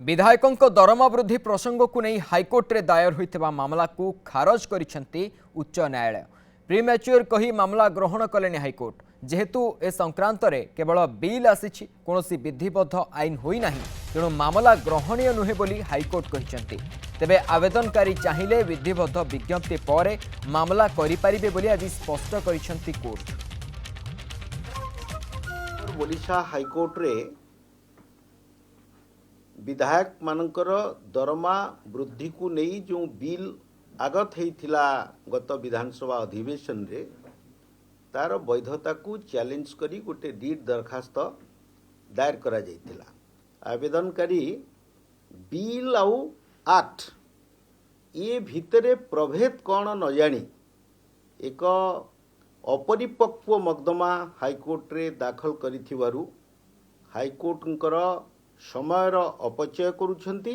विधायकों दरमा वृद्धि प्रसंग को नहीं हाइकोर्ट रे दायर होइथिबा मामला को खारज करिसेंती उच्च न्यायालय। प्रीमैच्योर कही मामला ग्रहण कलेनि हाइकोर्ट। जेहेतु ए संक्रांत रे केवल बिल आसीछि, कोनोसी विधिबद्ध आईन होई नाही, तेणु मामला ग्रहणीय नुहे बोली हाइकोर्ट कहिसेंती। तेबे आवेदनकारी चाहिए विधिबद्ध विज्ञप्ति पर मामला करि परिबे बोली आज स्पष्ट करिसेंती कोर्ट। ओडिशा हाइकोर्ट रे विधायक मानकर दरमा वृद्धि को नहीं जो बिल आगत होइथिला गत विधानसभा अधिवेशन रे तार वैधता को चैलेंज करी गोटे रिट दरखास्त दायर करा जाइथिला। आवेदनकारी बिल आउ एक्ट ये भितरे प्रभेद कौन न जानी एक अपरिपक्व मकदमा हाइकोर्ट रे दाखल करिथिबारु हाइकोर्टंकर समयर अपचय करुछंती,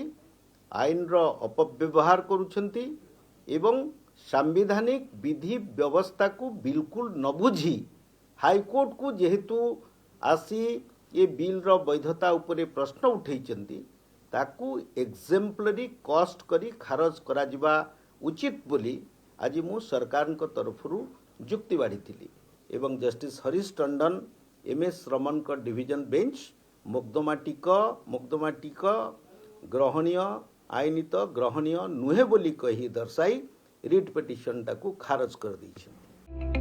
आईन रो अपव्यवहार करुछंती एवं सांविधानिक विधि व्यवस्था को बिल्कुल न बुझी हाइकोर्ट को जेहेतु आसी ये बिल रो वैधता उपरे प्रश्न उठेइचंती ताकू एक्जेम्पलरी कॉस्ट करी खारज करा जिबा उचित बोली आज मु सरकार तरफरु जुक्ति बाढ़ी एवं जस्टिस हरीश टंडन एमएस रमन का डिवीजन बेंच मुकदमाटिक ग्रहणीय आईनित ग्रहणीय नुहे बोली कही दर्शाई रिट पिटिशन टाकू खारज कर दी।